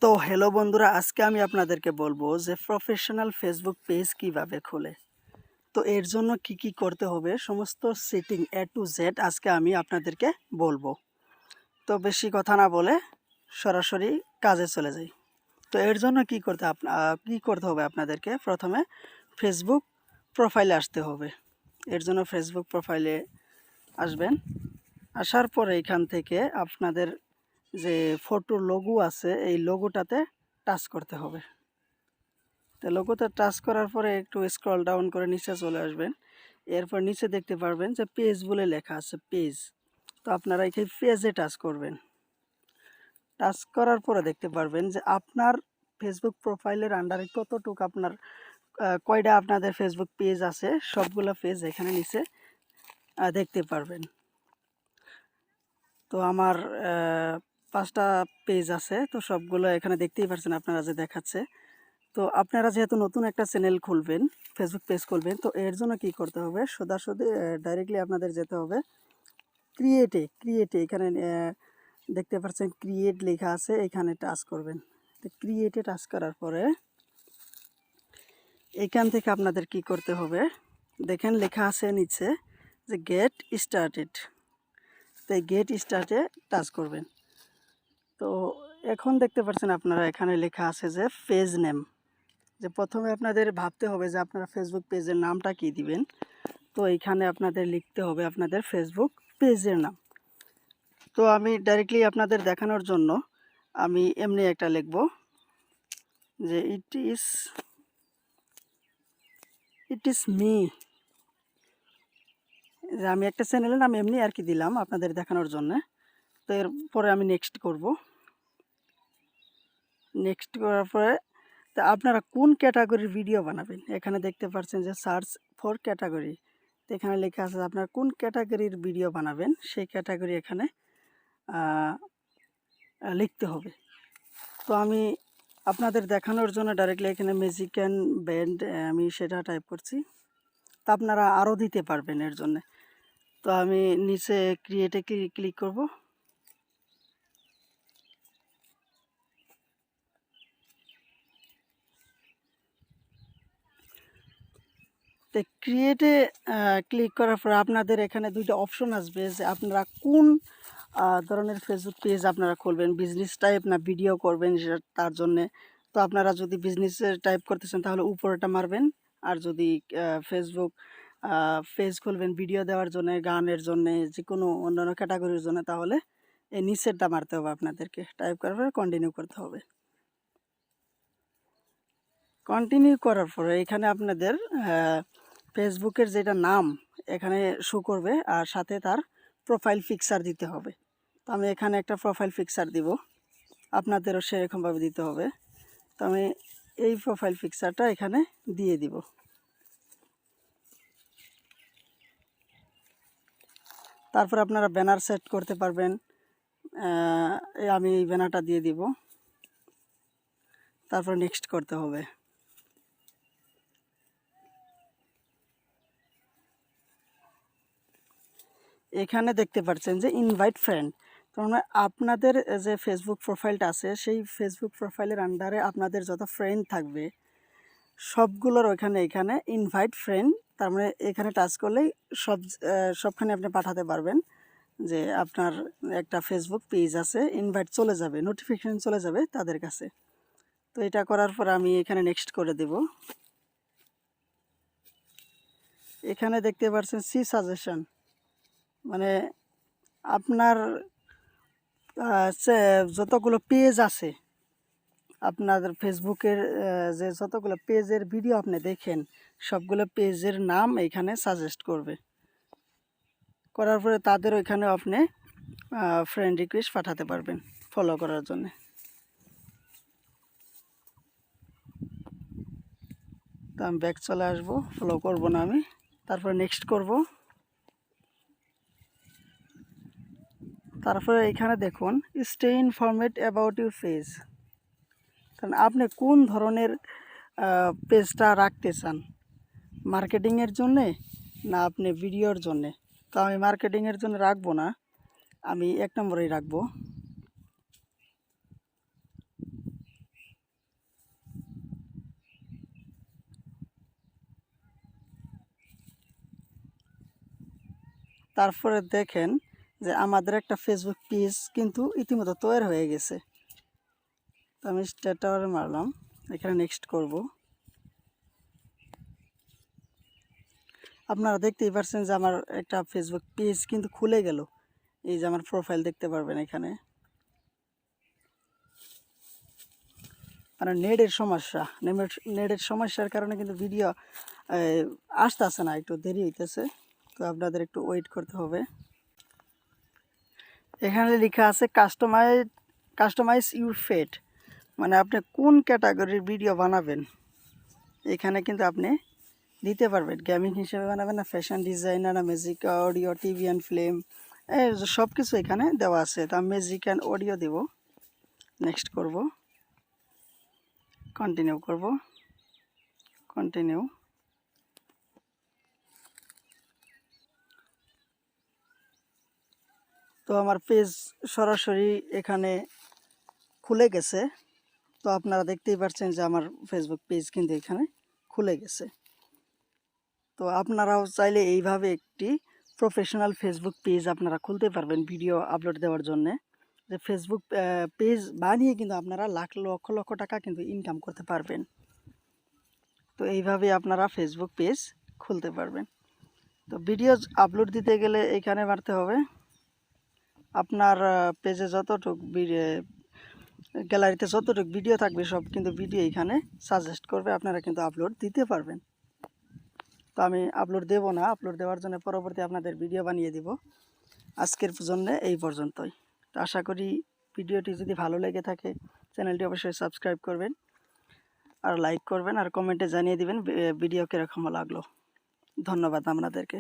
তো হ্যালো বন্ধুরা, আজকে আমি আপনাদেরকে বলবো যে প্রফেশনাল ফেসবুক পেজ কিভাবে খোলে। তো এর জন্য কি করতে হবে সমস্ত সেটিং A to Z আজকে আমি আপনাদেরকে বলবো। তো বেশি কথা না বলে সরাসরি কাজে চলে যাই। তো এর জন্য কি করতে হবে আপনাদেরকে প্রথমে ফেসবুক প্রোফাইলে আসতে হবে। এর জন্য ফেসবুক প্রোফাইলে আসবেন। আসার পরে এখান থেকে আপনাদের যে ফটো লোগো আছে এই লোগোটাতে টাচ করতে হবে। তো লোগোতে টাচ করার পরে একটু স্ক্রল ডাউন করে নিচে চলে আসবেন। এরপর নিচে দেখতে পারবেন যে পেজ বলে লেখা আছে, পেজ। তো আপনারা এখানে পেজে টাচ করবেন। টাচ করার পরে দেখতে পারবেন যে আপনার ফেসবুক প্রোফাইলের আন্ডারে কতটুকু কয়টা আপনাদের ফেসবুক পেজ আছে সবগুলো পেজ এখানে নিচে দেখতে পারবেন। তো আমার 5টা পেজ আছে, তো সবগুলো এখানে দেখতেই পাচ্ছেন আপনারা যে দেখাচ্ছে। তো আপনারা যেহেতু নতুন একটা চ্যানেল খুলবেন, ফেসবুক পেজ খুলবেন, তো এর জন্য কি করতে হবে, সোজাসুজি ডাইরেক্টলি আপনাদের যেতে হবে ক্রিয়েটে এখানে দেখতে পাচ্ছেন ক্রিয়েট লেখা আছে, এখানে টাচ করবেন। তো ক্রিয়েটে টাচ করার পরে এখান থেকে আপনাদের কি করতে হবে, দেখেন লেখা আছে নিচে যে গেট স্টার্টেড। তো এই গেট স্টার্টে টাচ করবেন। তো এখন দেখতে পাচ্ছেন আপনারা এখানে লেখা আছে যে পেজ নেম। যে প্রথমে আপনাদের ভাবতে হবে যে আপনারা ফেসবুক পেজের নামটা কি দিবেন। তো এইখানে আপনাদের লিখতে হবে আপনাদের ফেসবুক পেজের নাম। তো আমি ডাইরেক্টলি আপনাদের দেখানোর জন্য আমি এমনি একটা লিখব যে ইট ইজ মি। যে আমি একটা চ্যানেলের নাম এমনি আর কি দিলাম আপনাদের দেখানোর জন্য। তো এরপরে আমি নেক্সট করব। নেক্সট করার পরে তা আপনারা কোন ক্যাটাগরির ভিডিও বানাবেন, এখানে দেখতে পাচ্ছেন যে সার্চ ফর ক্যাটাগরি। তো এখানে লেখা আছে আপনারা কোন ক্যাটাগরির ভিডিও বানাবেন সেই ক্যাটাগরি এখানে লিখতে হবে। তো আমি আপনাদের দেখানোর জন্য ডাইরেক্টলি এখানে মেক্সিকান ব্যান্ড আমি সেটা টাইপ করছি। তা আপনারা আরও দিতে পারবেন এর জন্য। তো আমি নিচে ক্রিয়েটে ক্লিক করব। তো ক্রিয়েটে ক্লিক করার পর আপনাদের এখানে দুইটা অপশন আসবে যে আপনারা কোন ধরনের ফেসবুক পেজ আপনারা খুলবেন, বিজনেস টাইপ না ভিডিও করবেন তার জন্যে। তো আপনারা যদি বিজনেসের টাইপ করতেছেন তাহলে উপরেটা মারবেন, আর যদি ফেসবুক পেজ খুলবেন ভিডিও দেওয়ার জন্য, গানের জন্য, যে কোনো অন্যান্য ক্যাটাগরির জন্য, তাহলে এই নিচেরটা মারতে হবে আপনাদেরকে। টাইপ করার পরে কন্টিনিউ করতে হবে। কন্টিনিউ করার পরে এখানে আপনাদের ফেসবুকের যেটা নাম এখানে শো করবে, আর সাথে তার প্রোফাইল পিকচার দিতে হবে। তো আমি এখানে একটা প্রোফাইল পিকচার দিব, আপনাদেরও সেরকমভাবে দিতে হবে। তো আমি এই প্রোফাইল পিকচারটা এখানে দিয়ে দিব। তারপর আপনারা ব্যানার সেট করতে পারবেন। আমি এই ব্যানারটা দিয়ে দিব, তারপর নেক্সট করতে হবে। এখানে দেখতে পাচ্ছেন যে ইনভাইট ফ্রেন্ড। তার মানে আপনাদের যে ফেসবুক প্রোফাইলটা আছে সেই ফেসবুক প্রোফাইলের আন্ডারে আপনাদের যত ফ্রেন্ড থাকবে সবগুলোর এখানে ইনভাইট ফ্রেন্ড। তার মানে এখানে টাচ করলেই সবখানে আপনি পাঠাতে পারবেন যে আপনার একটা ফেসবুক পেজ আছে, ইনভাইট চলে যাবে, নোটিফিকেশন চলে যাবে তাদের কাছে। তো এটা করার পর আমি এখানে নেক্সট করে দেব। এখানে দেখতে পাচ্ছেন সি সাজেশন, মানে আপনার যতগুলো পেজ আছে আপনাদের ফেসবুকের, যে যতগুলো পেজের ভিডিও আপনি দেখেন সবগুলো পেজের নাম এখানে সাজেস্ট করবে। করার পরে তাদের ওইখানে আপনি ফ্রেন্ড রিকোয়েস্ট পাঠাতে পারবেন ফলো করার জন্য। তো আমি ব্যাক চলে আসবো, ফলো করব না আমি, তারপরে নেক্সট করব। তারপরে এখানে দেখুন স্টে ইনফরমেড অ্যাবাউট ইউর পেজ। কারণ আপনি কোন ধরনের পেজটা রাখতে চান, মার্কেটিংয়ের জন্যে না আপনি ভিডিওর জন্যে। তো আমি মার্কেটিংয়ের জন্য রাখবো না, আমি 1 নম্বরেই রাখবো। তারপরে দেখেন যে আমাদের একটা ফেসবুক পেজ কিন্তু ইতিমধ্যে তৈরি হয়ে গেছে। তো আমি স্টার্টারে মারলাম, এখানে নেক্সট করব। আপনারা দেখতেই পাচ্ছেন যে আমার একটা ফেসবুক পেজ কিন্তু খুলে গেল। এই যে আমার প্রোফাইল দেখতে পারবেন এখানে। মানে নেটের সমস্যার কারণে কিন্তু ভিডিও আসতেছে না, একটু দেরি হইতেছে। তো আপনাদের একটু ওয়েট করতে হবে। এখানে লেখা আছে কাস্টমাইজ ইউর ফিড, মানে আপনি কোন ক্যাটাগরির ভিডিও বানাবেন এখানে কিন্তু আপনি দিতে পারবেন। গেমিং হিসেবে বানাবেন, না ফ্যাশন ডিজাইনার, না music, audio, TV and film, সব কিছু এখানে দেওয়া আছে। তো আমি মিউজিক অ্যান্ড অডিও দেব, নেক্সট করব, কন্টিনিউ করব, কন্টিনিউ। তো আমার পেজ সরাসরি এখানে খুলে গেছে। তো আপনারা দেখতেই পাচ্ছেন যে আমার ফেসবুক পেজ কিন্তু এখানে খুলে গেছে। তো আপনারাও চাইলে এইভাবে একটি প্রফেশনাল ফেসবুক পেজ আপনারা খুলতে পারবেন ভিডিও আপলোড দেওয়ার জন্য। যে ফেসবুক পেজ বানিয়ে কিন্তু আপনারা লক্ষ লক্ষ টাকা কিন্তু ইনকাম করতে পারবেন। তো এইভাবে আপনারা ফেসবুক পেজ খুলতে পারবেন। তো ভিডিও আপলোড দিতে গেলে এখানে মারতে হবে আপনার পেজে গ্যালারিতে যতটুকু ভিডিও থাকবে সব কিন্তু ভিডিও এখানে সাজেস্ট করবে, আপনারা কিন্তু আপলোড দিতে পারবেন। তো আমি আপলোড দেব না, আপলোড দেওয়ার জন্য পরবর্তী আপনাদের ভিডিও বানিয়ে দিব। আজকের জন্য এই পর্যন্তই। তো আশা করি ভিডিওটি যদি ভালো লেগে থাকে চ্যানেলটি অবশ্যই সাবস্ক্রাইব করবেন, আর লাইক করবেন, আর কমেন্টে জানিয়ে দিবেন ভিডিও কীরকম লাগলো। ধন্যবাদ আপনাদেরকে।